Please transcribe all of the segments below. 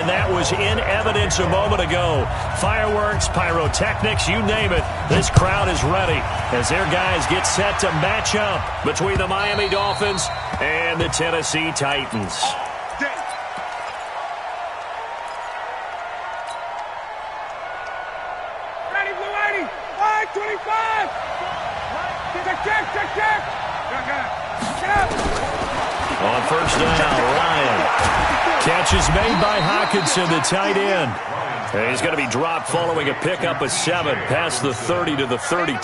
And that was in evidence a moment ago. Fireworks, pyrotechnics, you name it. This crowd is ready as their guys get set to match up between the Miami Dolphins and the Tennessee Titans. Ready, blue 80. 525. Check. On first down, Ryan. Catch is made by Hockenson, the tight end. And he's going to be dropped following a pickup of 7 past the 30 to the 32.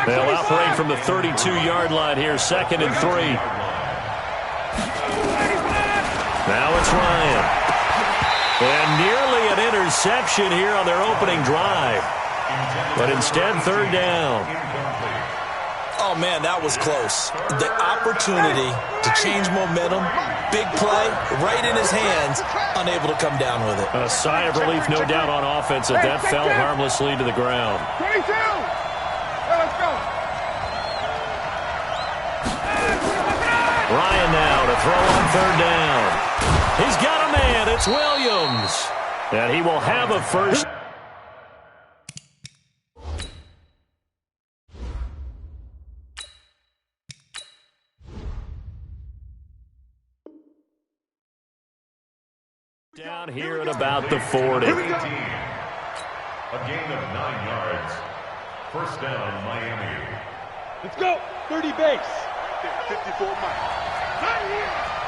They'll operate from the 32-yard line here, 2nd and 3. Now it's Ryan. And nearly an interception here on their opening drive. But instead, 3rd down. Oh, man, that was close. The opportunity to change momentum, big play, right in his hands, unable to come down with it. A sigh of relief, no doubt, on offense that fell harmlessly to the ground. 22. Let's go. Ryan now to throw on 3rd down. He's got a man. It's Williams. And he will have a first. Down here at about the 40. A gain of 9 yards. First down, Miami. Let's go. 30 base. 54 miles.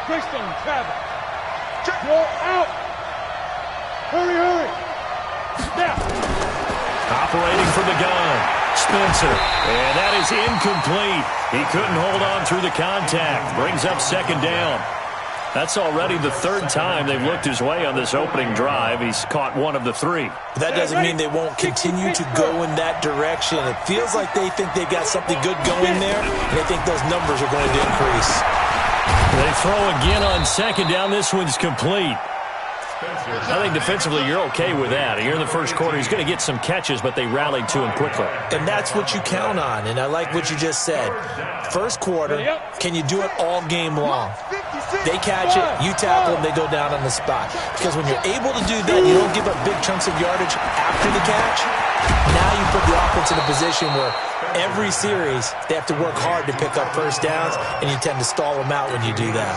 Greystone, travel. Roll out. Hurry. Now. Operating from the gun, Spencer. And that is incomplete. He couldn't hold on through the contact. Brings up 2nd down. That's already the 3rd time they've looked his way on this opening drive. He's caught 1 of the 3. That doesn't mean they won't continue to go in that direction. It feels like they think they've got something good going there, and they think those numbers are going to increase. They throw again on 2nd down. This one's complete. I think defensively you're okay with that. Here in the first quarter, he's going to get some catches, but they rallied to him quickly. And that's what you count on, and I like what you just said. First quarter, can you do it all game long? They catch it, you tackle them, they go down on the spot. Because when you're able to do that, you don't give up big chunks of yardage after the catch. Now you put the offense in a position where every series they have to work hard to pick up first downs, and you tend to stall them out when you do that.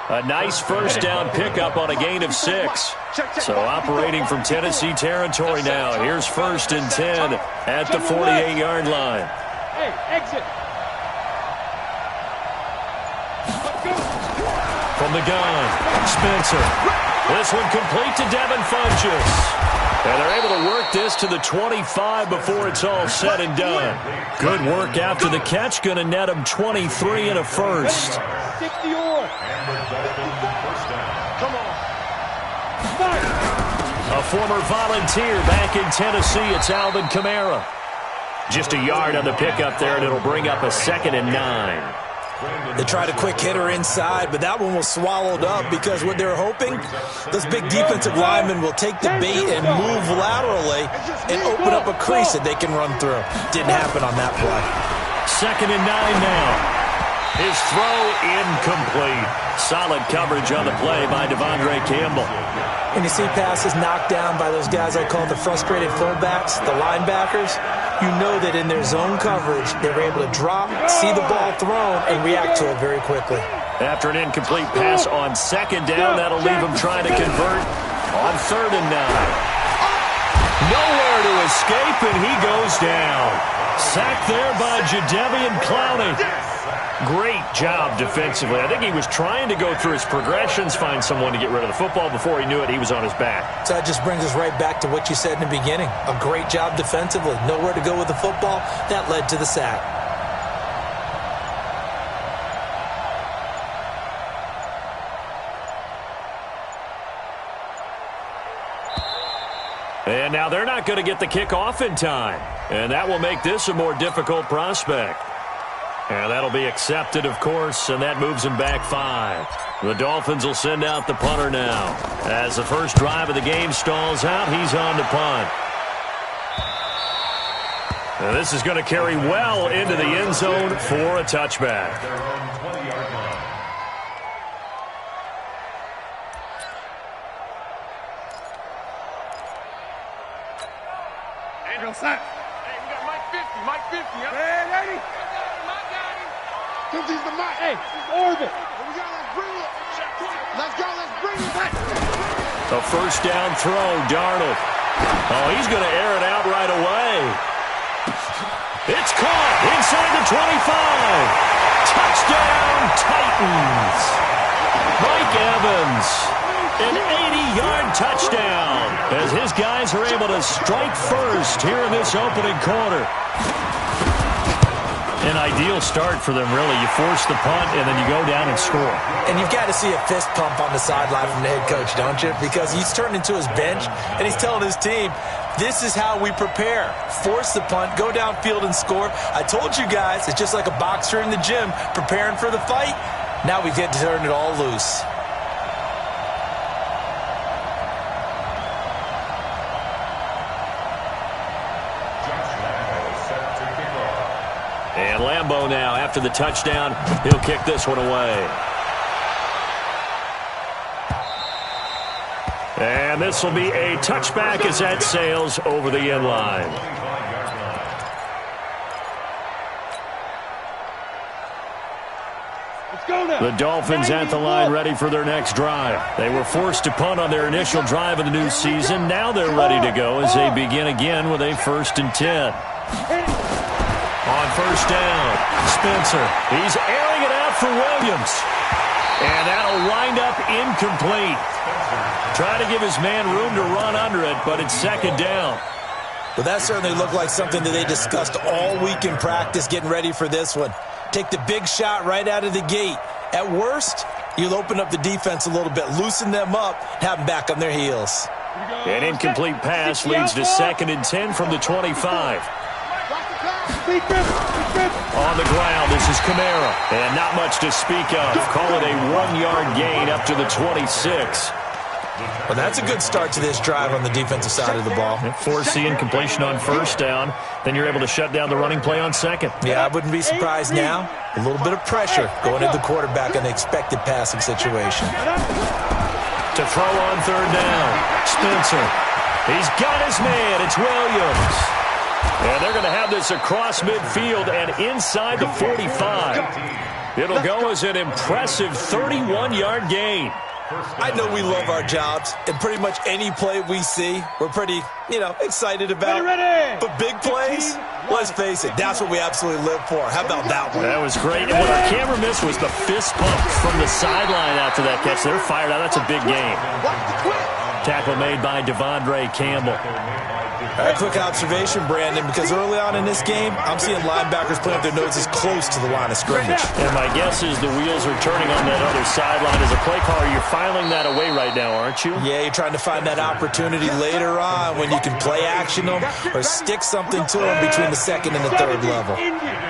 A nice first down pickup on a gain of 6. So operating from Tennessee territory now. Here's 1st and 10 at the 48-yard line. Hey, exit. From the gun, Spencer. This one complete to Devin Funchess. And they're able to work this to the 25 before it's all said and done. Good work after the catch. Going to net him 23 and a first. 60 on. Come on. A former Volunteer back in Tennessee. It's Alvin Kamara. Just a yard on the pickup there, and it'll bring up a 2nd and 9. They tried a quick hitter inside, but that one was swallowed up because what they're hoping, those big defensive linemen will take the bait and move laterally and open up a crease that they can run through. Didn't happen on that play. 2nd and 9 now. His throw incomplete. Solid coverage on the play by Devondre Campbell. When you see passes knocked down by those guys I call the frustrated fullbacks, the linebackers, you know that in their zone coverage, they were able to drop, see the ball thrown, and react to it very quickly. After an incomplete pass on 2nd down, that'll leave him trying to convert on 3rd and 9. Nowhere to escape, and he goes down. Sacked there by Jadeveon Clowney. Great job defensively. I think he was trying to go through his progressions, find someone to get rid of the football. Before he knew it, he was on his back. So that just brings us right back to what you said in the beginning. A great job defensively. Nowhere to go with the football. That led to the sack. And now they're not going to get the kickoff in time. And that will make this a more difficult prospect. And that'll be accepted, of course, and that moves him back 5. The Dolphins will send out the punter now. As the first drive of the game stalls out, he's on to punt. And this is going to carry well into the end zone for a touchback. Real set. Hey, we got Mike 50. Mike 50. Huh? Hey, ready? Mike got him. Cause he's the Mike. Hey, orbit. We got let's bring it. Let's go. Let's bring it. A first down throw, Darnold. Oh, he's going to air it out right away. It's caught inside the 25. Touchdown, Titans. Mike Evans, an 80-yard touchdown as his guys are able to strike first here in this opening quarter. An ideal start for them, really. You force the punt, and then you go down and score. And you've got to see a fist pump on the sideline from the head coach, don't you? Because he's turned into his bench, and he's telling his team, this is how we prepare. Force the punt, go downfield and score. I told you guys, it's just like a boxer in the gym preparing for the fight. Now we get to turn it all loose. And Lambeau now, after the touchdown, he'll kick this one away. And this will be a touchback as that sails over the end line. The Dolphins at the line ready for their next drive. They were forced to punt on their initial drive of the new season. Now they're ready to go as they begin again with a 1st and 10. On first down, Spencer. He's airing it out for Williams. And that'll wind up incomplete. Try to give his man room to run under it, but it's 2nd down. Well, that certainly looked like something that they discussed all week in practice getting ready for this one. Take the big shot right out of the gate. At worst, you'll open up the defense a little bit, loosen them up, have them back on their heels. An incomplete pass leads to 2nd and 10 from the 25. On the ground, this is Kamara. And not much to speak of. Call it a 1-yard gain up to the 26. Well, that's a good start to this drive on the defensive side of the ball. Force the incompletion on first down. Then you're able to shut down the running play on 2nd. Yeah, I wouldn't be surprised now. A little bit of pressure going into the quarterback in the expected passing situation. To throw on 3rd down, Spencer. He's got his man. It's Williams. And they're going to have this across midfield and inside the 45. It'll go as an impressive 31-yard gain. I know we love our jobs, and pretty much any play we see, we're pretty, excited about. But big plays, let's face it, that's what we absolutely live for. How about that one? That was great. And what our camera missed was the fist pump from the sideline after that catch. They're fired out. That's a big game. Tackle made by Devondre Campbell. All right, quick observation, Brandon, because early on in this game, I'm seeing linebackers putting up their noses close to the line of scrimmage. And my guess is the wheels are turning on that other sideline. As a play caller, you're filing that away right now, aren't you? Yeah, you're trying to find that opportunity later on when you can play action them or stick something to them between the 2nd and the 3rd level.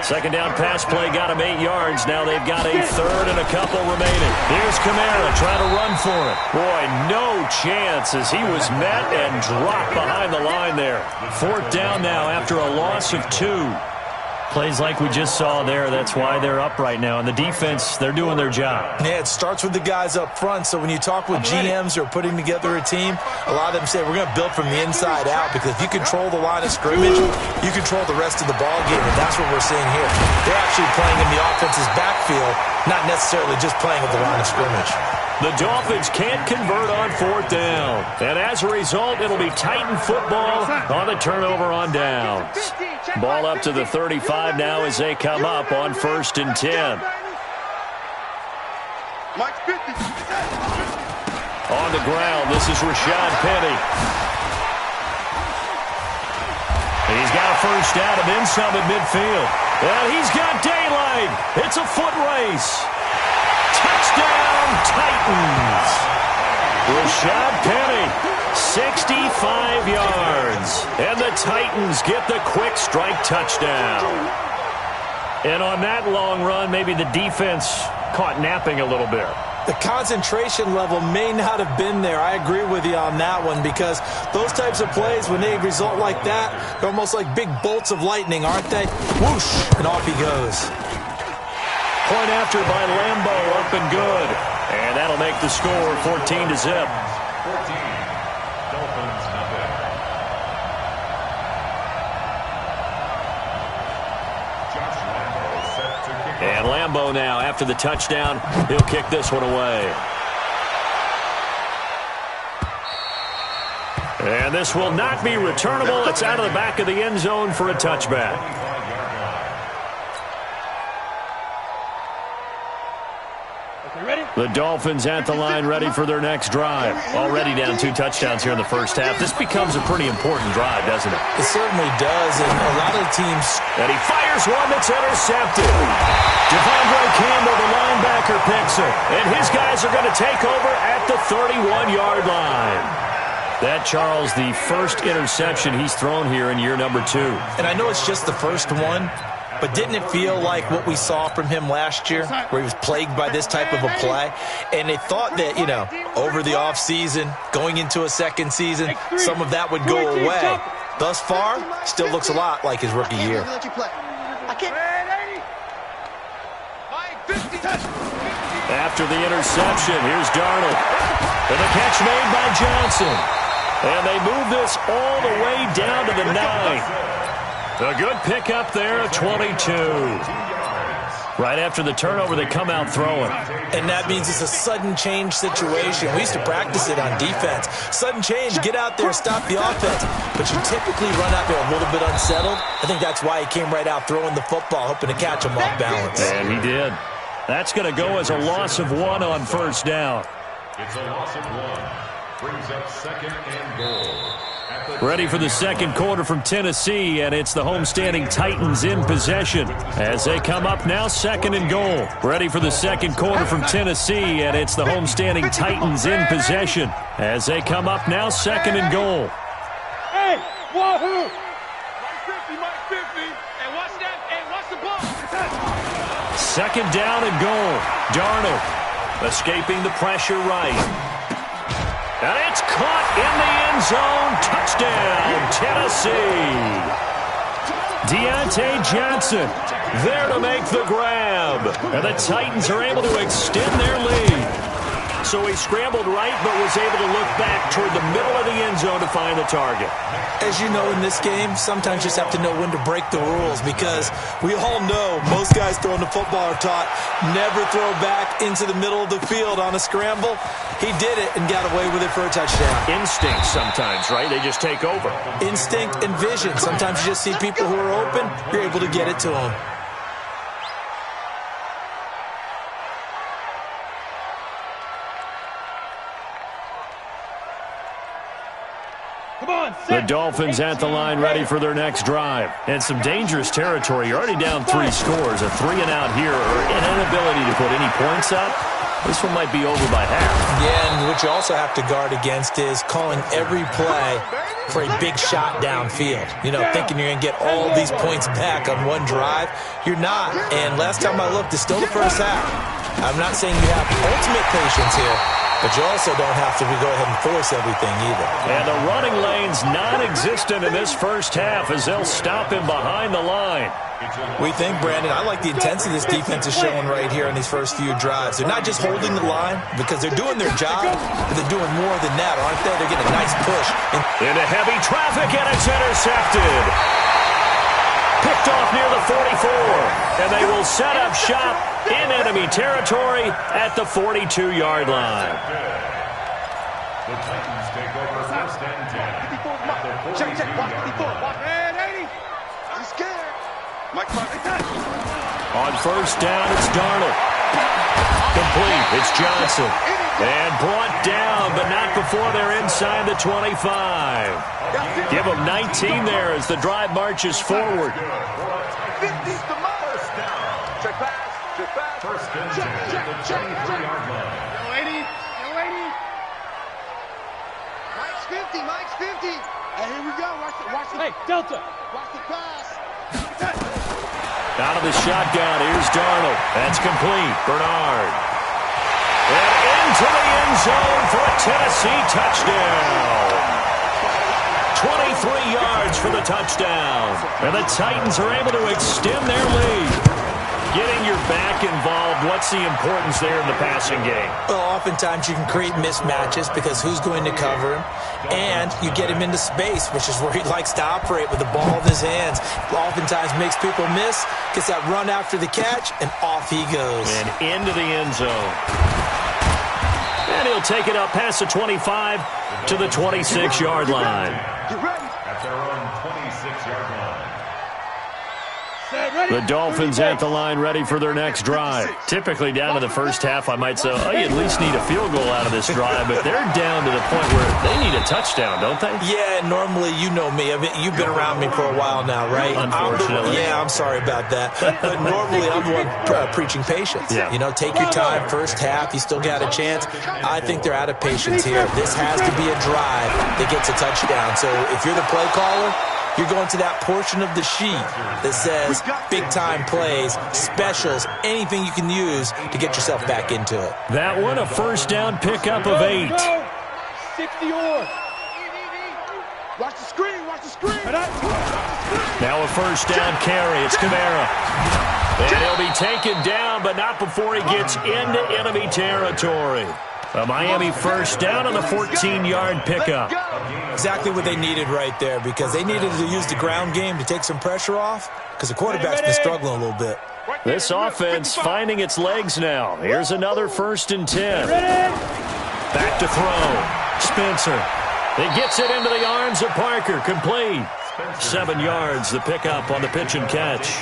2nd down pass play got him 8 yards. Now they've got a 3rd and a couple remaining. Here's Kamara trying to run for it. Boy, no chance as he was met and dropped behind the line there. 4th down now after a loss of 2. Plays like we just saw there, that's why they're up right now. And the defense, they're doing their job. Yeah, it starts with the guys up front. So when you talk with GMs who are putting together a team, a lot of them say we're going to build from the inside out, because if you control the line of scrimmage, you control the rest of the ball game, and that's what we're seeing here. They're actually playing in the offense's backfield, not necessarily just playing at the line of scrimmage. The Dolphins can't convert on 4th down. And as a result, it'll be Titan football on the turnover on downs. Ball up to the 35 now as they come up on 1st and 10. On the ground, this is Rashad Penny. He's got a first down and then some at midfield. And he's got daylight. It's a foot race. Touchdown, Titans. Rashad Penny, 65 yards. And the Titans get the quick strike touchdown. And on that long run, maybe the defense caught napping a little bit. The concentration level may not have been there. I agree with you on that one, because those types of plays, when they result like that, they're almost like big bolts of lightning, aren't they? Whoosh, and off he goes. Point after by Lambeau, up and good. And that'll make the score 14-0. 14. Dolphins nothing. And Lambeau now, after the touchdown, he'll kick this one away. And this will not be returnable. It's out of the back of the end zone for a touchback. The Dolphins at the line ready for their next drive. Already down 2 touchdowns here in the first half. This becomes a pretty important drive, doesn't it? It certainly does, and a lot of teams... And he fires one that's intercepted. Devondre Campbell, the linebacker, picks it. And his guys are going to take over at the 31-yard line. That, Charles, the first interception he's thrown here in year number 2. And I know it's just the first one, but didn't it feel like what we saw from him last year, where he was plagued by this type of a play? And they thought that, you know, over the offseason, going into a second season, some of that would go away. Thus far, still looks a lot like his rookie year. After the interception, here's Darnold. And the catch made by Johnson. And they move this all the way down to the 9. A good pickup there at 22. Right after the turnover, they come out throwing. And that means it's a sudden change situation. We used to practice it on defense. Sudden change, get out there, stop the offense. But you typically run out there a little bit unsettled. I think that's why he came right out throwing the football, hoping to catch him off balance. And he did. That's going to go as a loss of 1 on first down. It's a loss of 1. Brings up 2nd and goal. Ready for the second quarter from Tennessee, and it's the homestanding Titans in possession as they come up now 2nd and goal. Ready for the second quarter from Tennessee, and it's the homestanding Titans in possession as they come up now 2nd and goal. Hey, wahoo! Mike 50, and watch that, and watch the ball. 2nd down and goal. Darnold escaping the pressure right. And it's caught in the end zone. Touchdown, Tennessee. Deontay Johnson there to make the grab. And the Titans are able to extend their lead. So he scrambled right, but was able to look back toward the middle of the end zone to find the target. As you know, in this game, sometimes you just have to know when to break the rules, because we all know most guys throwing the football are taught never throw back into the middle of the field on a scramble. He did it and got away with it for a touchdown. Instinct sometimes, right? They just take over. Instinct and vision. Sometimes you just see people who are open, you're able to get it to them. The Dolphins at the line ready for their next drive. And some dangerous territory. You're already down 3 scores. A 3-and-out here, or an inability to put any points up. This one might be over by half. Yeah, and what you also have to guard against is calling every play for a big shot downfield. You know, thinking you're going to get all these points back on one drive. You're not. And last time I looked, it's still the first half. I'm not saying you have ultimate patience here, but you also don't have to go ahead and force everything either. And the running lane's non-existent in this first half as they'll stop him behind the line. We think, Brandon, I like the intensity this defense is showing right here in these first few drives. They're not just holding the line because they're doing their job, but they're doing more than that, aren't they? They're getting a nice push. Into heavy traffic, and it's intercepted. Picked off near the 44, and they will set up shop in enemy territory at the 42-yard line. The Titans take over 1st and 10. Check, watch 54. Man, 80. I'm scared. Mike, on first down, it's Darnold. Complete. It's Johnson. And brought down, but not before they're inside the 25. Give them 19 there as the drive marches forward. 50's the first down. Check pass. First and 10 at the 23-yard line. Yo, 80. Mike's 50. Hey, here we go. Watch the. Hey, Delta. Watch the pass. Out of the shotgun, here's Darnold. That's complete. Bernard. And into the end zone for a Tennessee touchdown. 23 yards for the touchdown. And the Titans are able to extend their lead. getting your back involved, what's the importance there in the passing game? Well, oftentimes you can create mismatches because who's going to cover him? And you get him into space, which is where he likes to operate with the ball in his hands. Oftentimes makes people miss, gets that run after the catch, and off he goes. And into the end zone. And he'll take it up past the 25 to the 26-yard line. Get ready. At their own 26-yard line. The Dolphins at the line ready for their next drive. Typically down to the first half, I might say, oh, you at least need a field goal out of this drive, but they're down to the point where they need a touchdown, don't they? Yeah, normally, you know me. I mean, you've been around me for a while now, right? Unfortunately. I'm sorry about that. But normally, I'm the one preaching patience. Yeah. You know, take your time. First half, you still got a chance. I think they're out of patience here. This has to be a drive that gets a touchdown. So if you're the play caller, you're going to that portion of the sheet that says big-time plays, specials, anything you can use to get yourself back into it. That one, a first down pickup of 8. 60 or. Watch the screen, watch the screen. Now a first down carry. It's Kamara. And he'll be taken down, but not before he gets into enemy territory. A Miami first down on the 14-yard pickup. Exactly what they needed right there, because they needed to use the ground game to take some pressure off, because the quarterback's been struggling a little bit. This offense finding its legs now. Here's another 1st and 10. Back to throw. Spencer. He gets it into the arms of Parker. Complete. 7 yards, the pickup on the pitch and catch.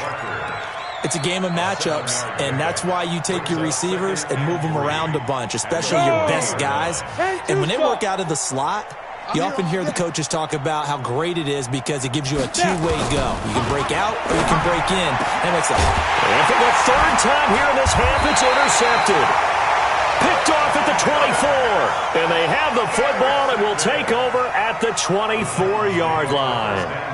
It's a game of matchups, and that's why you take your receivers and move them around a bunch, especially your best guys. And when they work out of the slot, you often hear the coaches talk about how great it is because it gives you a two-way go. You can break out or you can break in. That makes it hard. And for the 3rd time here in this half, it's intercepted. Picked off at the 24. And they have the football and will take over at the 24-yard line.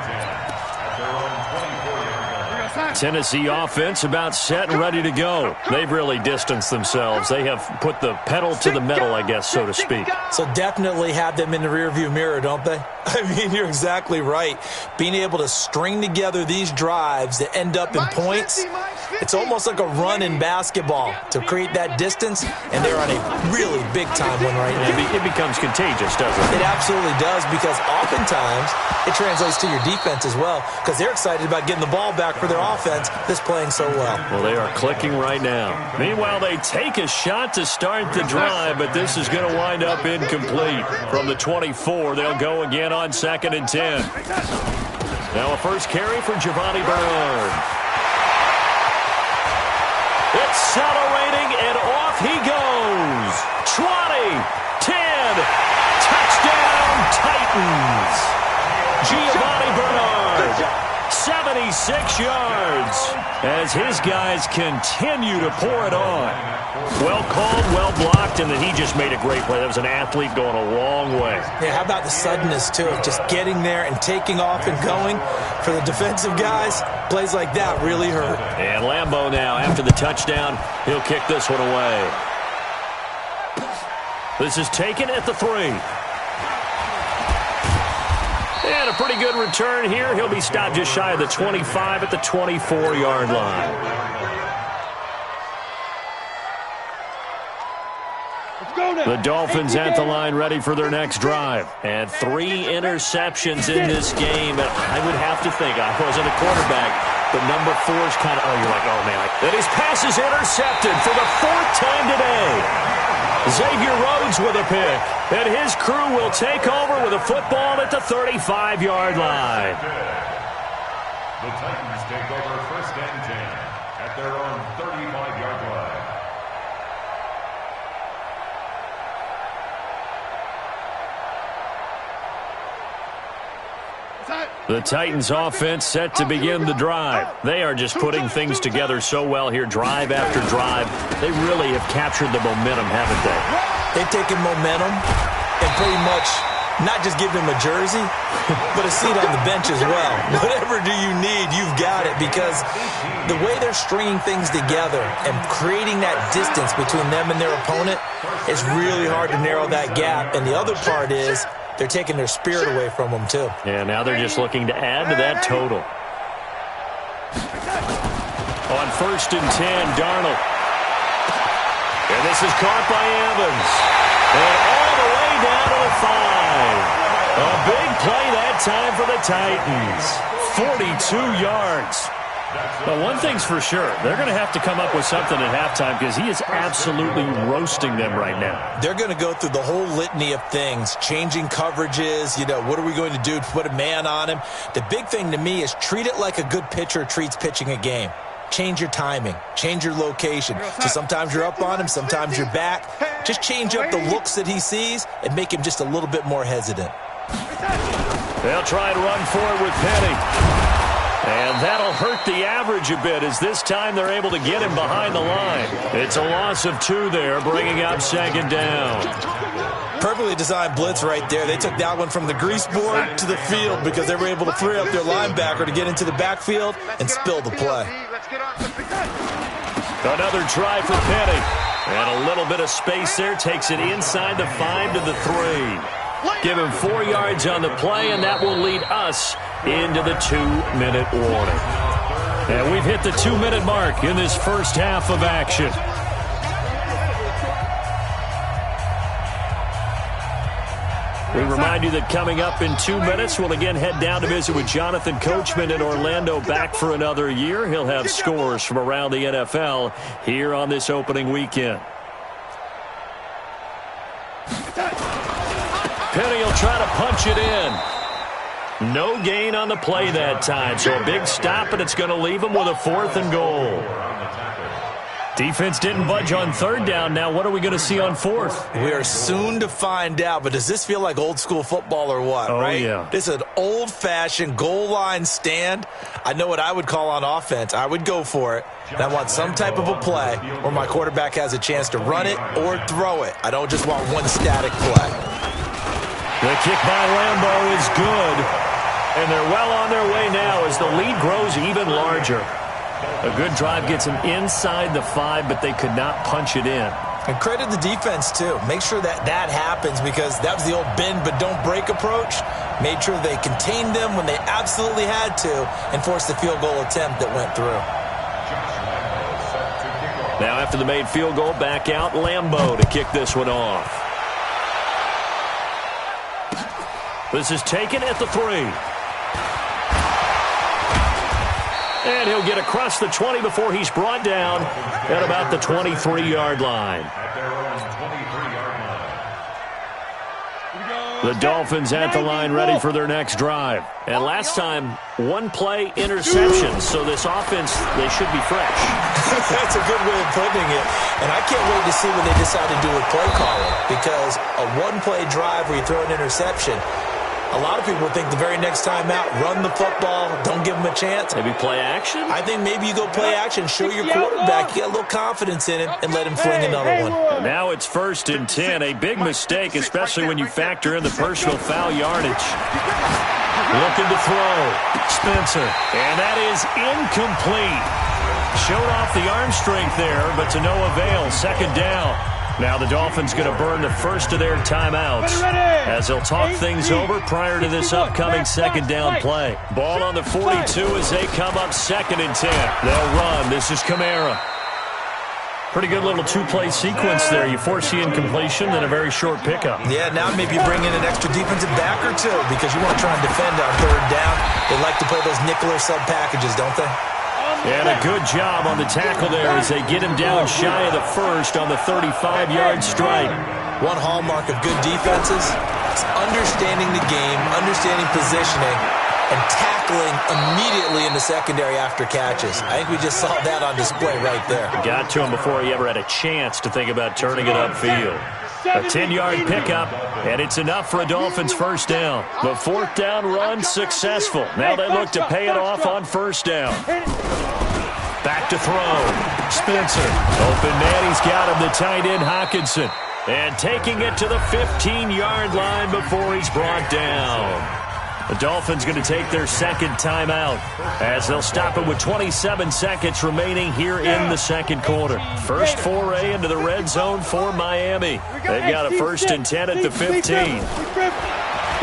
Tennessee offense about set and ready to go. They've really distanced themselves. They have put the pedal to the metal, I guess, so to speak. So definitely have them in the rearview mirror, don't they? I mean, you're exactly right. Being able to string together these drives that end up in points, it's almost like a run in basketball to create that distance, and they're on a really big-time one right now. It becomes contagious, doesn't it? It absolutely does, because oftentimes it translates to your defense as well, because they're excited about getting the ball back for their offense that's playing so well. Well, they are clicking right now. Meanwhile, they take a shot to start the drive, but this is going to wind up incomplete. From the 24, they'll go again on 2nd and 10. Now a first carry for Giovanni Bernard. Accelerating, and off he goes. 20, 10, touchdown Titans. Giovanni Bernard. 76 yards as his guys continue to pour it on. Well called, well blocked, and then he just made a great play. That was an athlete going a long way. Yeah, how about the suddenness, too, of just getting there and taking off and going? For the defensive guys, plays like that really hurt. And Lambeau now, after the touchdown, he'll kick this one away. This is taken at the 3. And a pretty good return here. He'll be stopped just shy of the 25 at the 24-yard line. The Dolphins at the line ready for their next drive. And 3 interceptions in this game. And I would have to think, I wasn't a quarterback, but number 4 is kind of, you're like, oh, man. And his pass is intercepted for the 4th time today. Xavier Rhodes with a pick, and his crew will take over with a football at the 35-yard line. The Titans take over 1st and 10 at their own 35-yard line. The Titans offense set to begin the drive. They are just putting things together so well here, drive after drive. They really have captured the momentum, haven't they? They've taken momentum and pretty much not just give him a jersey, but a seat on the bench as well. Whatever do you need, you've got it, because the way they're stringing things together and creating that distance between them and their opponent, it's really hard to narrow that gap. And the other part is they're taking their spirit away from them, too. Yeah, now they're just looking to add to that total. On 1st and 10. Darnold. And this is caught by Evans. And all the way down to the 5. A big play that time for the Titans. 42 yards. But one thing's for sure, they're going to have to come up with something at halftime because he is absolutely roasting them right now. They're going to go through the whole litany of things, changing coverages, what are we going to do to put a man on him? The big thing to me is treat it like a good pitcher treats pitching a game. Change your timing, change your location. So sometimes you're up on him, sometimes you're back. Just change up the looks that he sees and make him just a little bit more hesitant. They'll try and run forward with Penny. And that'll hurt the average a bit as this time they're able to get him behind the line. It's a loss of 2 there, bringing up 2nd down. Perfectly designed blitz right there. They took that one from the grease board to the field because they were able to free up their linebacker to get into the backfield and spill the play. Another try for Penny. And a little bit of space there takes it inside the 5 to the 3. Give him 4 yards on the play, and that will lead us into the 2-minute warning. And we've hit the 2-minute mark in this first half of action. We remind you that coming up in 2 minutes, we'll again head down to visit with Jonathan Coachman in Orlando, back for another year. He'll have scores from around the NFL here on this opening weekend. Penny will try to punch it in. No gain on the play that time, so a big stop, and it's going to leave him with a 4th and goal. Defense didn't budge on 3rd down. Now what are we going to see on 4th? We are soon to find out, but does this feel like old school football or what, right? Yeah. This is an old-fashioned goal line stand. I know what I would call on offense. I would go for it. And I want some type of a play where my quarterback has a chance to run it or throw it. I don't just want one static play. The kick by Lambeau is good. And they're well on their way now as the lead grows even larger. A good drive gets them inside the 5, but they could not punch it in. And credit the defense, too. Make sure that happens because that was the old bend but don't break approach. Made sure they contained them when they absolutely had to and forced the field goal attempt that went through. Now after the made field goal, back out Lambeau to kick this one off. This is taken at the 3. And he'll get across the 20 before he's brought down at about the 23-yard line. The Dolphins at the line ready for their next drive. And last time, 1-play interception. So this offense, they should be fresh. That's a good way of putting it. And I can't wait to see what they decide to do with play calling. Because a 1-play drive where you throw an interception, a lot of people think the very next time out, run the football, don't give them a chance. Maybe play action? I think maybe you go play action, show your quarterback, you get a little confidence in him, and let him fling another one. And now it's 1st and 10, a big mistake, especially when you factor in the personal foul yardage. Looking to throw, Spencer, and that is incomplete. Showed off the arm strength there, but to no avail, 2nd down. Now the Dolphins going to burn the first of their timeouts as they'll talk things over prior to this upcoming 2nd down play. Ball on the 42 as they come up 2nd and 10. They'll run. This is Kamara. Pretty good little 2-play sequence there. You force the incompletion, then a very short pickup. Yeah, now maybe you bring in an extra defensive back or two because you want to try and defend on 3rd down. They like to play those nickel or sub packages, don't they? And a good job on the tackle there as they get him down shy of the 1st on the 35-yard strike. One hallmark of good defenses is understanding the game, understanding positioning, and tackling immediately in the secondary after catches. I think we just saw that on display right there. Got to him before he ever had a chance to think about turning it upfield. A 10-yard pickup, and it's enough for a Dolphins 1st down. The 4th down run successful. Now they look to pay it off on 1st down. Back to throw. Spencer. Open man. He's got him. The tight end, Hockenson. And taking it to the 15-yard line before he's brought down. The Dolphins going to take their 2nd timeout as they'll stop it with 27 seconds remaining here in the 2nd quarter. First foray into the red zone for Miami. They've got a 1st and 10 at the 15.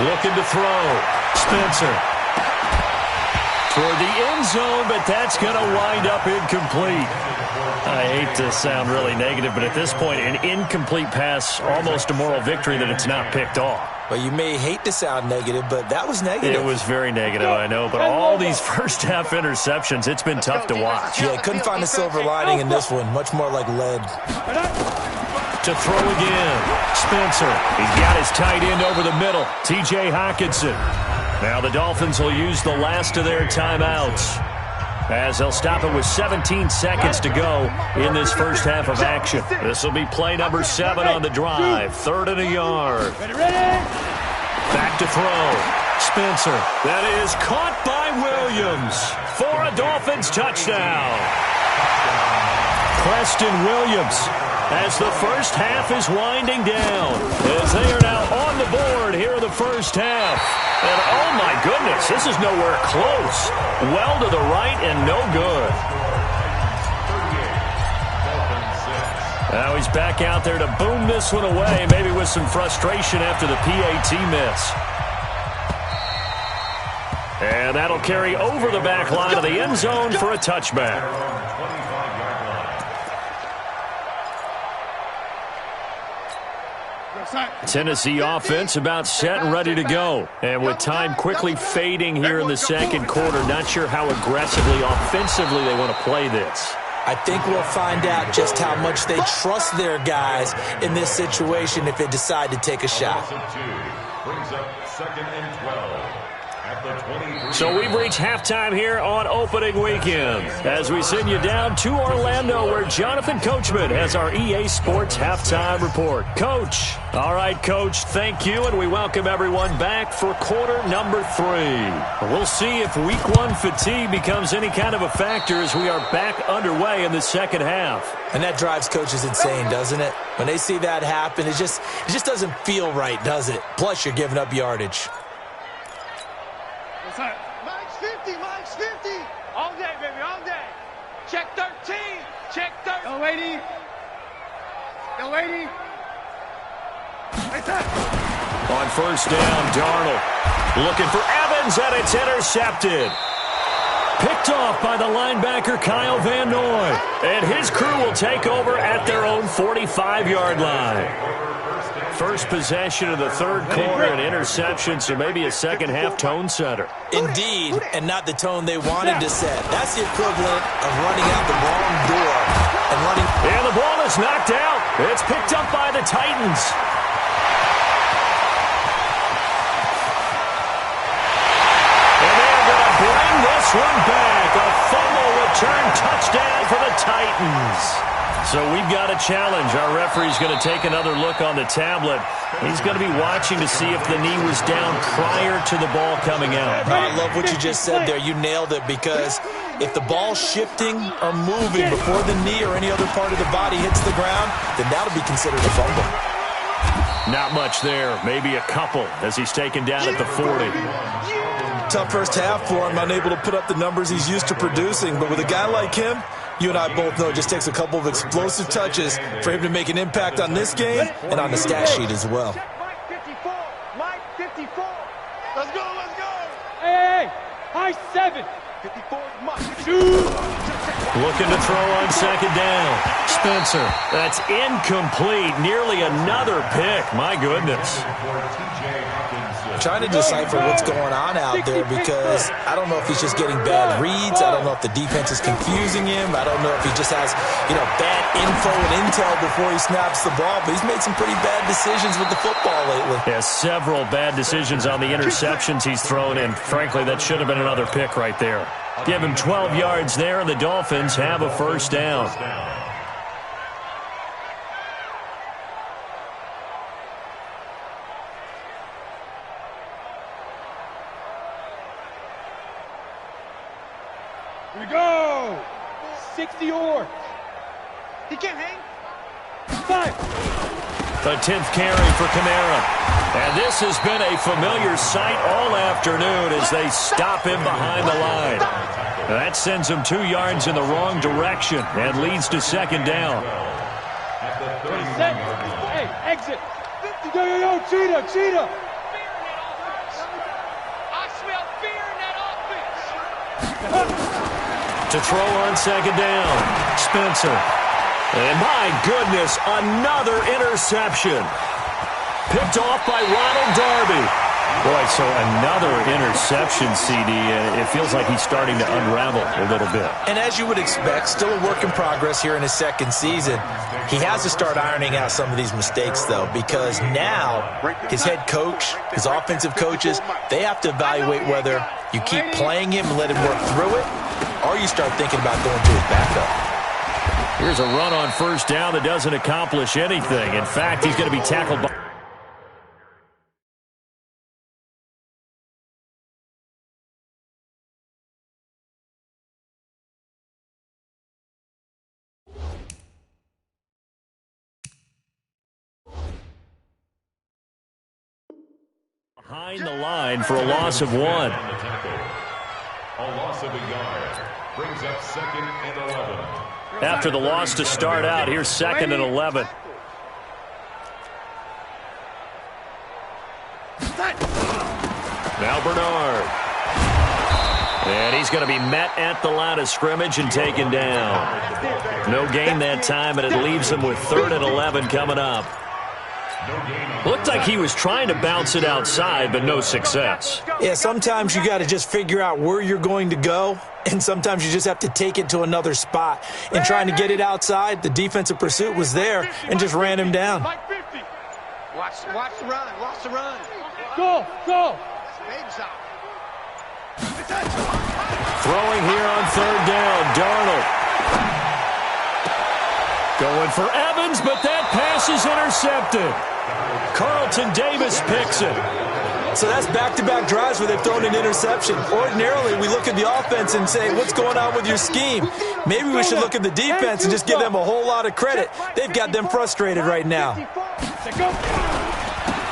Looking to throw. Spencer. toward the end zone, but that's going to wind up incomplete. I hate to sound really negative, but at this point, an incomplete pass, almost a moral victory that it's not picked off. Well, you may hate to sound negative, but that was negative. It was very negative, I know, but all these first-half interceptions, it's been tough to watch. Yeah, couldn't find a silver lining in this one. Much more like lead. To throw again. Spencer. He's got his tight end over the middle. T.J. Hockenson. Now the Dolphins will use the last of their timeouts, as they'll stop it with 17 seconds to go in this first half of action. This will be play number 7 on the drive. 3rd and a yard. Back to throw. Spencer. That is caught by Williams for a Dolphins touchdown. Preston Williams, as the first half is winding down, as they are now on the board here in the first half. And oh my goodness, this is nowhere close. Well to the right and no good. Now he's back out there to boom this one away, maybe with some frustration after the PAT miss. And that'll carry over the back line of the end zone for a touchback. Tennessee offense about set and ready to go. And with time quickly fading here in the second quarter, not sure how aggressively, offensively they want to play this. I think we'll find out just how much they trust their guys in this situation if they decide to take a shot. Brings up 2nd and 12. So we've reached halftime here on opening weekend as we send you down to Orlando, where Jonathan Coachman has our EA Sports halftime report. Coach. All right, Coach, thank you, and we welcome everyone back for quarter number 3. We'll see if week 1 fatigue becomes any kind of a factor as we are back underway in the second half. And that drives coaches insane, doesn't it? When they see that happen, it just doesn't feel right, does it? Plus, you're giving up yardage. Mike's 50, Mike's 50. All day, baby, all day. Check 13, check 13. Go, lady. Go, lady. On first down, Darnold looking for Evans, and it's intercepted. Picked off by the linebacker Kyle Van Noy. And his crew will take over at their own 45-yard line. First possession of the third quarter, an interception, so maybe a second-half tone setter. Indeed, and not the tone they wanted to set. That's the equivalent of running out the wrong door and running. And the ball is knocked out. It's picked up by the Titans. And they're going to bring this one back. A fumble return touchdown for the Titans. So we've got a challenge. Our referee's going to take another look on the tablet. He's going to be watching to see if the knee was down prior to the ball coming out. I love what you just said there. You nailed it, because if the ball's shifting or moving before the knee or any other part of the body hits the ground, then that'll be considered a fumble. Not much there. Maybe a couple as he's taken down at the 40. Tough first half for him, unable to put up the numbers he's used to producing. But with a guy like him, you and I both know it just takes a couple of explosive touches for him to make an impact on this game and on the stat sheet as well. Mike 54, Mike 54. Let's go, let's go. Hey, high 7. 54 is Mike. Looking to throw on second down. Spencer, that's incomplete. Nearly another pick. My goodness. Trying to decipher what's going on out there, because I don't know if he's just getting bad reads. I don't know if the defense is confusing him. I don't know if he just has, bad info and intel before he snaps the ball. But he's made some pretty bad decisions with the football lately. Yeah, several bad decisions on the interceptions he's thrown in. Frankly, that should have been another pick right there. Give him 12 yards there, and the Dolphins have a first down. Here we go. 60 or. He can't hang. 5. The 10th carry for Kamara. And this has been a familiar sight all afternoon as they stop him behind the line. That sends him 2 yards in the wrong direction and leads to second down. Hey, exit. Yo, cheetah. I smell fear in that offense. To throw on second down, Spencer. And my goodness, another interception. Picked off by Ronald Darby. Boy, so another interception, CD. It feels like he's starting to unravel a little bit. And as you would expect, still a work in progress here in his second season. He has to start ironing out some of these mistakes, though, because now his head coach, his offensive coaches, they have to evaluate whether you keep playing him and let him work through it, or you start thinking about going to his backup. Here's a run on first down that doesn't accomplish anything. In fact, he's going to be tackled by... behind the line for a loss of 1. A loss of a yard brings up 2nd and 11. After the loss to start out, here's 2nd and 11. Now Bernard. And he's going to be met at the line of scrimmage and taken down. No gain that time, and it leaves him with 3rd and 11 coming up. Looked like he was trying to bounce it outside, but no success. Yeah, sometimes you got to just figure out where you're going to go, and sometimes you just have to take it to another spot. And trying to get it outside, the defensive pursuit was there and just ran him down. Watch the run. Watch the run. Go. Throwing here on 3rd down, Darnold. Going for Evans, but that pass is intercepted. Carlton Davis picks it. So that's back-to-back drives where they've thrown an interception. Ordinarily, we look at the offense and say, what's going on with your scheme? Maybe we should look at the defense and just give them a whole lot of credit. They've got them frustrated right now.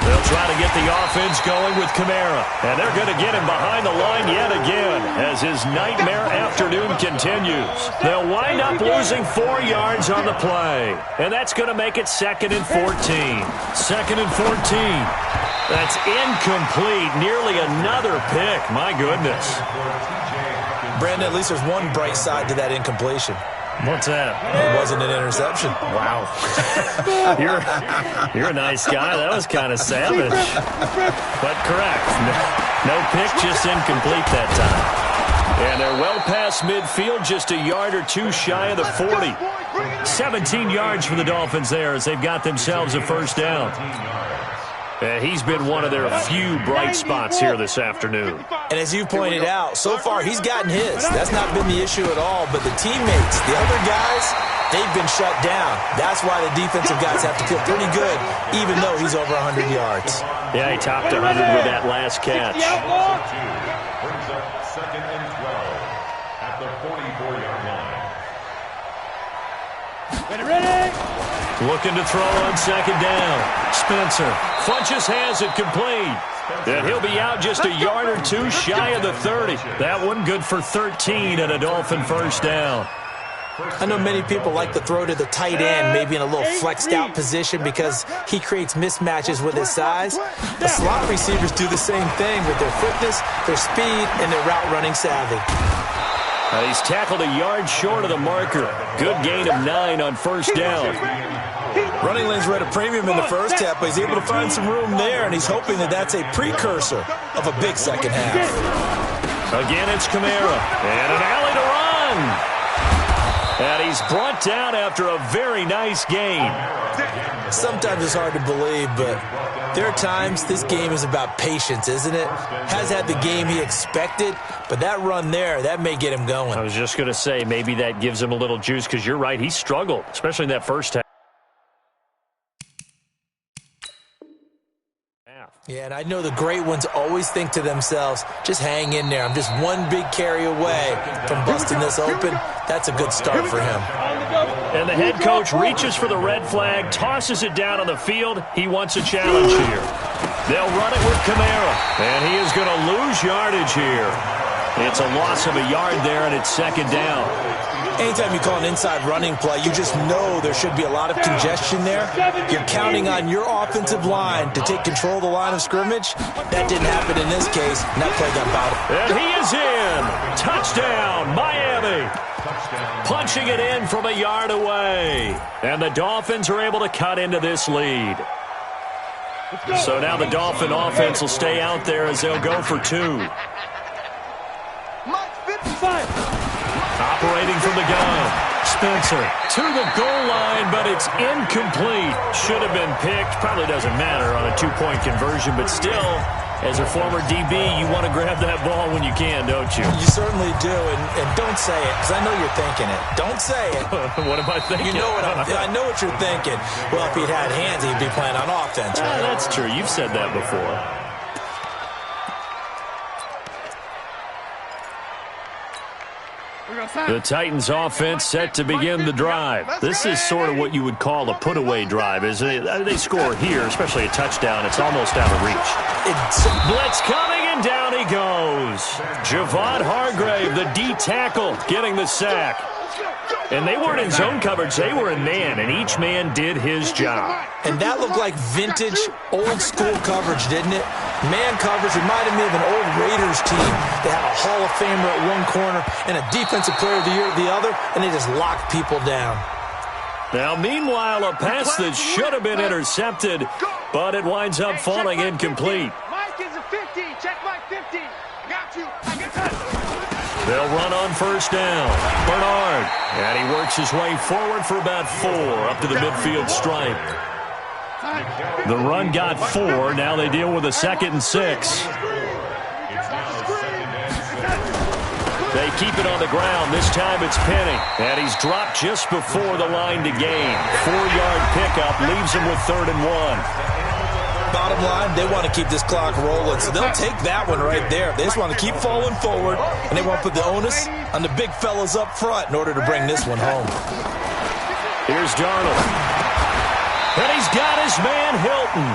They'll try to get the offense going with Kamara. And they're going to get him behind the line yet again as his nightmare afternoon continues. They'll wind up losing 4 yards on the play. And that's going to make it 2nd and 14. 2nd and 14. That's incomplete. Nearly another pick. My goodness. Brandon, at least there's one bright side to that incompletion. What's that? It wasn't an interception. Wow. You're a nice guy. That was kind of savage. But correct. No pick, just incomplete that time. And they're well past midfield, just a yard or 2 shy of the 40. 17 yards for the Dolphins there as they've got themselves a first down. He's been one of their few bright spots here this afternoon. And as you pointed out, so far he's gotten his. That's not been the issue at all. But the teammates, the other guys, they've been shut down. That's why the defensive guys have to feel pretty good, even though he's over 100 yards. Yeah, he topped 100 with that last catch. Brings up 2nd and 12 at the 44-yard line. Ready? Looking to throw on second down. Spencer. Funches has it complete. And he'll be out just a yard or 2 shy of the 30. That one good for 13 and a Dolphin first down. I know many people like to throw to the tight end, maybe in a little flexed out position because he creates mismatches with his size. The slot receivers do the same thing with their quickness, their speed, and their route running savvy. He's tackled a yard short of the marker. Good gain of 9 on first down. Running lanes were at a premium in the first half, but he's able to find some room there, and he's hoping that that's a precursor of a big second half. Again, it's Kamara. And an alley to run. And he's brought down after a very nice gain. Sometimes it's hard to believe, but there are times this game is about patience, isn't it? Has had the game he expected, but that run there, that may get him going. I was just going to say, maybe that gives him a little juice, because you're right, he struggled, especially in that first half. Yeah, and I know the great ones always think to themselves, just hang in there. I'm just one big carry away from busting this open. That's a good start for him. And the head coach reaches for the red flag, tosses it down on the field. He wants a challenge here. They'll run it with Kamara, and he is going to lose yardage here. It's a loss of a yard there, and it's second down. Anytime you call an inside running play, you just know there should be a lot of congestion there. You're counting on your offensive line to take control of the line of scrimmage. That didn't happen in this case, and that play got bottled. And he is in. Touchdown, Miami. Punching it in from a yard away. And the Dolphins are able to cut into this lead. So now the Dolphin offense will stay out there as they'll go for two. Operating from the gun. Spencer to the goal line, but it's incomplete. Should have been picked. Probably doesn't matter on a two-point conversion, but still, as a former DB, you want to grab that ball when you can, don't you? You certainly do, and don't say it, because I know you're thinking it. Don't say it. What am I thinking? You know I know what you're thinking. Well, if he'd had hands, he'd be playing on offense. Right? That's true. You've said that before. The Titans offense set to begin the drive. This is sort of what you would call a put-away drive, isn't it? They score here, especially a touchdown. It's almost out of reach. Blitz coming, and down he goes. Javon Hargrave, the D tackle, getting the sack. And they weren't in zone coverage. They were in man, and each man did his job. And that looked like vintage, old-school coverage, didn't it? Man coverage reminded me of an old Raiders team. They had a Hall of Famer at one corner and a Defensive Player of the Year at the other, and they just locked people down. Now, meanwhile, a pass that should have been intercepted, but it winds up falling incomplete. Mike is a 50. Check Mike 50. Got you. I got you. They'll run on first down. Bernard. And he works his way forward for about 4 up to the midfield stripe. The run got 4. Now they deal with a 2nd and 6. They keep it on the ground. This time it's Penny. And he's dropped just before the line to gain. 4-yard pickup leaves him with 3rd and 1. Bottom line, they want to keep this clock rolling, so they'll take that one right there. They just want to keep falling forward, and they want to put the onus on the big fellas up front in order to bring this one home. Here's Darnold. And he's got his man Hilton.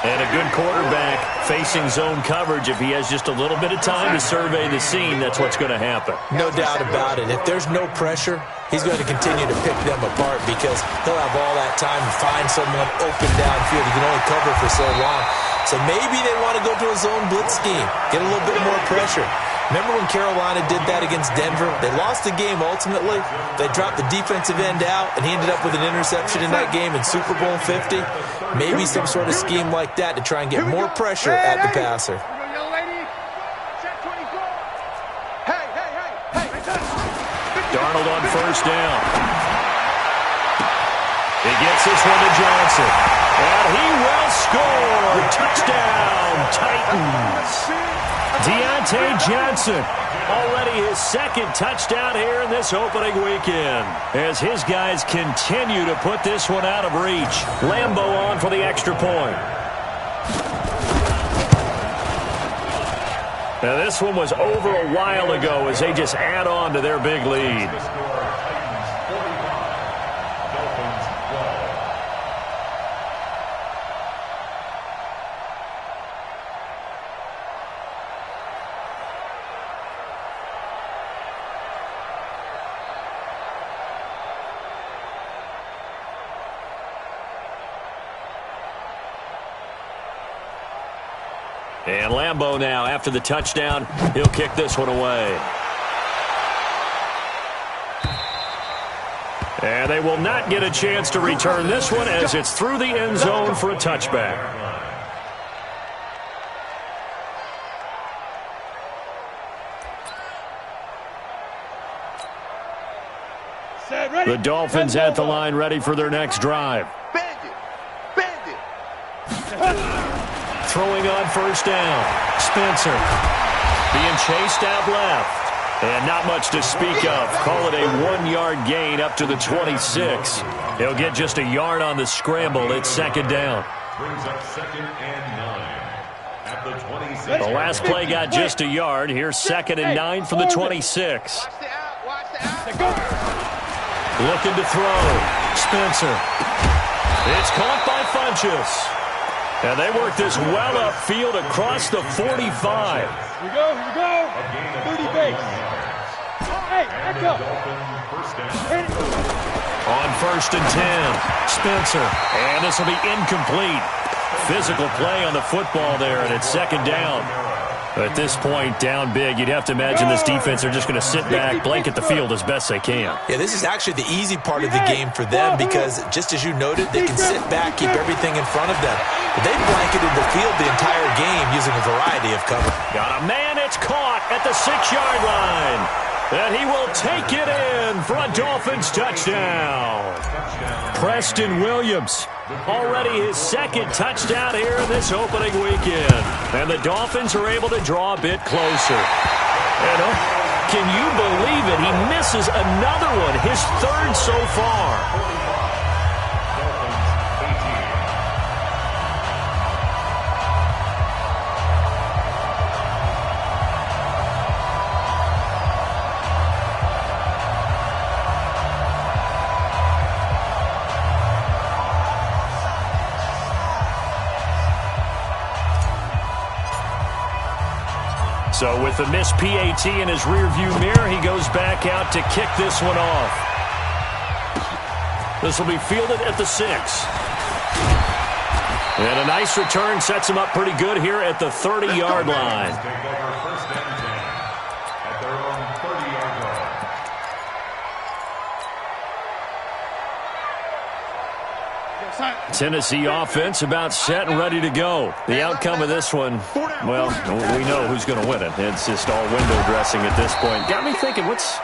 And a good quarterback facing zone coverage. If he has just a little bit of time to survey the scene, that's what's going to happen. No doubt about it. If there's no pressure, he's going to continue to pick them apart because he'll have all that time to find someone open downfield. He can only cover for so long. So maybe they want to go to a zone blitz scheme, get a little bit more pressure. Remember when Carolina did that against Denver? They lost the game ultimately. They dropped the defensive end out, and he ended up with an interception in that game in Super Bowl 50. Maybe some sort of scheme like that to try and get more pressure at the passer. Darnold on first down. He gets this one to Johnson. And he will score. Touchdown, Titans. Deontay Johnson, already his 2nd touchdown here in this opening weekend, as his guys continue to put this one out of reach. Lambeau on for the extra point. Now this one was over a while ago as they just add on to their big lead. And Lambeau now, after the touchdown, he'll kick this one away. And they will not get a chance to return this one as it's through the end zone for a touchback. The Dolphins at the line ready for their next drive. Throwing on first down. Spencer being chased out left. And not much to speak of. Call it a 1-yard gain up to the 26. He'll get just a yard on the scramble. It's 2nd down. Brings up 2nd and 9 at the 26. The last play got just a yard. Here's 2nd and 9 from the 26. Looking to throw. Spencer. It's caught by Funchess. And they work this well upfield across the 45. Here we go. 30 base. Hey, back up. On 1st and 10, Spencer. And this will be incomplete. Physical play on the football there, and it's 2nd down. At this point, down big, you'd have to imagine this defense are just going to sit back, blanket the field as best they can. Yeah, this is actually the easy part of the game for them because, just as you noted, they can sit back, keep everything in front of them. But they blanketed the field the entire game using a variety of cover. Got a man, it's caught at the 6-yard line. And he will take it in for a Dolphins touchdown. Preston Williams, already his 2nd touchdown here in this opening weekend. And the Dolphins are able to draw a bit closer. And can you believe it? He misses another one, his 3rd so far. So with the missed PAT in his rearview mirror, he goes back out to kick this one off. This will be fielded at the 6. And a nice return sets him up pretty good here at the 30-yard line. Tennessee offense about set and ready to go. The outcome of this one, well, we know who's going to win it. It's just all window dressing at this point. Got me thinking, what's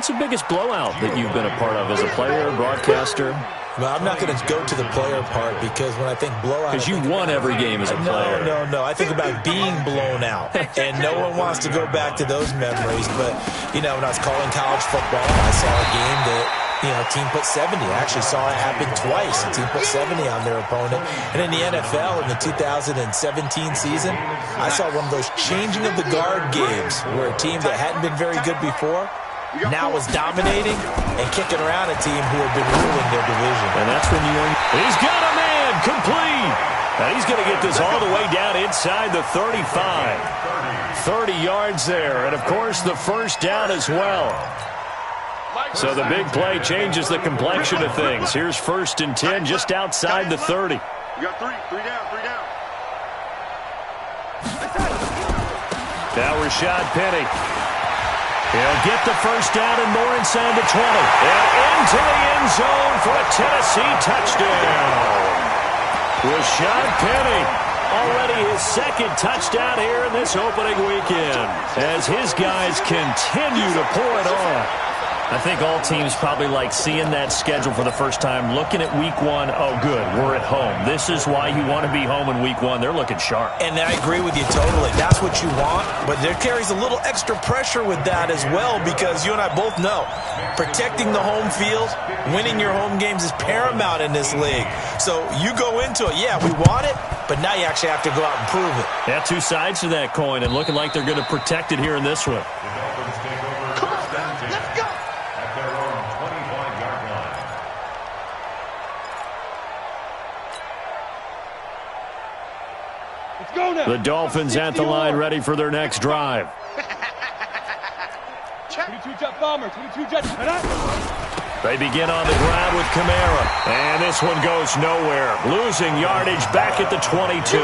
the biggest blowout that you've been a part of as a player, broadcaster? Well, I'm not going to go to the player part because when I think blowout... Because you won every game as a player. No. I think about being blown out. And no one wants to go back to those memories. But, when I was calling college football, I saw a game that... team put 70. I actually saw it happen twice. A team put 70 on their opponent. And in the NFL, in the 2017 season, I saw one of those changing of the guard games where a team that hadn't been very good before now was dominating and kicking around a team who had been ruling their division. And that's when he's got a man complete. And he's going to get this all the way down inside the 35. 30 yards there. And, of course, the 1st down as well. So the big play changes the complexion of things. Here's 1st and 10 just outside the 30. You got 3 down. Now Rashad Penny. He'll get the 1st down and more inside the 20. And into the end zone for a Tennessee touchdown. Rashad Penny, already his 2nd touchdown here in this opening weekend, as his guys continue to pour it on. I think all teams probably like seeing that schedule for the first time, looking at week 1. Oh, good, we're at home. This is why you want to be home in week 1. They're looking sharp. And I agree with you totally. That's what you want, but there carries a little extra pressure with that as well because you and I both know protecting the home field, winning your home games is paramount in this league. So you go into it, yeah, we want it, but now you actually have to go out and prove it. Yeah, 2 sides to that coin and looking like they're going to protect it here in this one. The Dolphins at the line ready for their next drive. 22 jet bomber, 22 jet. They begin on the ground with Kamara. And this one goes nowhere. Losing yardage back at the 22.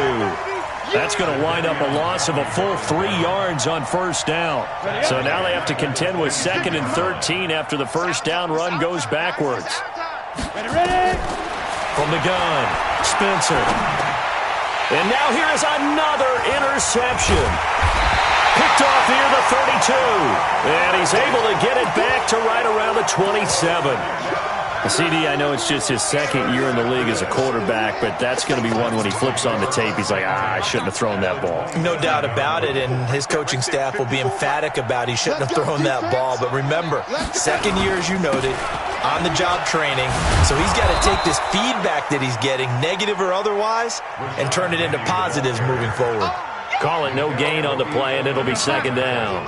That's going to wind up a loss of a full 3 yards on 1st down. So now they have to contend with 2nd and 13 after the 1st down run goes backwards. Ready? From the gun, Spencer. And now here is another interception. Picked off near the 32. And he's able to get it back to right around the 27. CD, I know it's just his 2nd year in the league as a quarterback, but that's going to be one when he flips on the tape. He's like, I shouldn't have thrown that ball. No doubt about it, and his coaching staff will be emphatic about he shouldn't have thrown that ball. But remember, 2nd year, as you noted, on-the-job training. So he's got to take this feedback that he's getting, negative or otherwise, and turn it into positives moving forward. Call it no gain on the play, and it'll be 2nd down.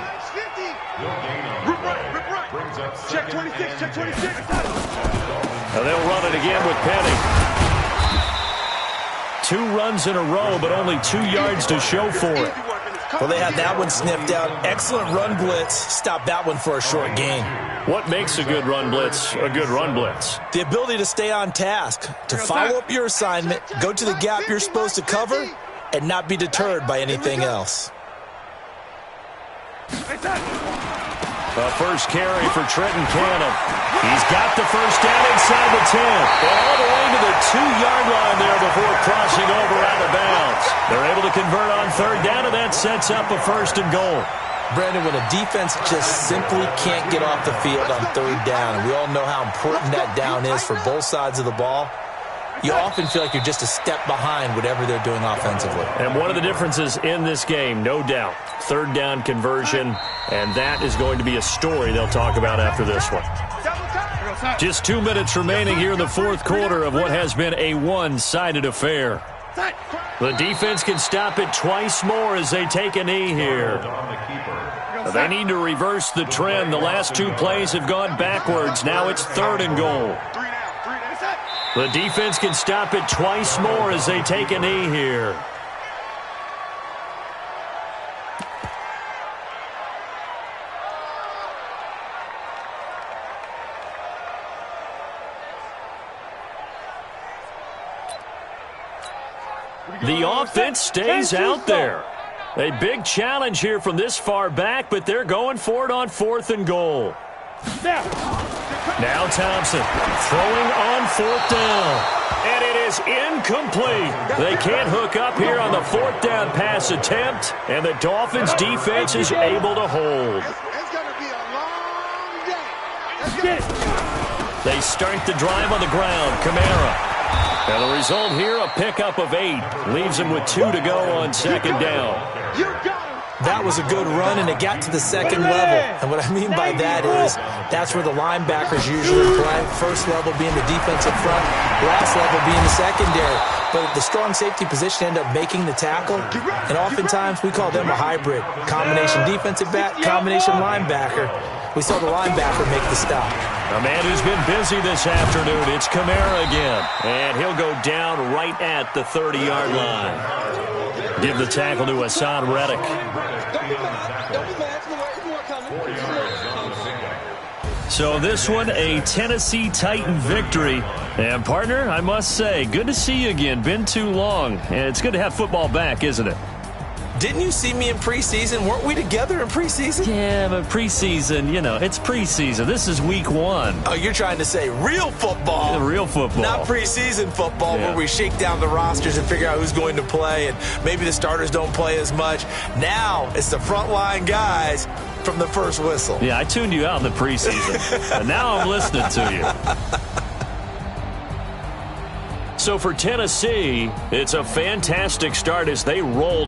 Rip right. Check 26, check 26. Now they'll run it again with Penny. 2 runs in a row, but only 2 yards to show for it. Well, they had that one sniffed out. Excellent run blitz. Stop that one for a short gain. What makes a good run blitz a good run blitz? The ability to stay on task, to follow up your assignment, go to the gap you're supposed to cover, and not be deterred by anything else. A first carry for Trenton Cannon. He's got the first down inside the 10. All the way to the 2-yard line there before crossing over out of bounds. They're able to convert on 3rd down, and that sets up a 1st and goal. Brandon, when a defense just simply can't get off the field on 3rd down, and we all know how important that down is for both sides of the ball, you often feel like you're just a step behind whatever they're doing offensively. And one of the differences in this game, no doubt, 3rd down conversion, and that is going to be a story they'll talk about after this one. Just 2 minutes remaining here in the 4th quarter of what has been a one-sided affair. The defense can stop it twice more as they take a knee here. They need to reverse the trend. The last 2 plays have gone backwards. Now it's 3rd and goal. The defense can stop it twice more as they take a knee here. The offense stays out there. A big challenge here from this far back, but they're going for it on 4th and goal. Now Thompson throwing on 4th down. And it is incomplete. They can't hook up here on the 4th down pass attempt, and the Dolphins defense is able to hold. It's going to be a long day. Let's get it. They start the drive on the ground. Kamara. And the result here, a pickup of 8. Leaves them with 2 to go on 2nd down. You got him. That was a good run, and it got to the 2nd level. And what I mean by that is that's where the linebackers usually play. First level being the defensive front, last level being the secondary. But the strong safety position ended up making the tackle, and oftentimes we call them a hybrid. Combination defensive back, combination linebacker. We saw the linebacker make the stop. A man who's been busy this afternoon, it's Kamara again. And he'll go down right at the 30-yard line. Give the tackle to Hassan Reddick. So this one, a Tennessee Titan victory. And partner, I must say, good to see you again. Been too long. And it's good to have football back, isn't it? Didn't you see me in preseason? Weren't we together in preseason? Yeah, but preseason, you know, it's preseason. This is week 1. Oh, you're trying to say real football. Yeah, real football. Not preseason football where we shake down the rosters and figure out who's going to play, and maybe the starters don't play as much. Now it's the frontline guys from the first whistle. Yeah, I tuned you out in the preseason, and now I'm listening to you. So for Tennessee, it's a fantastic start as they roll.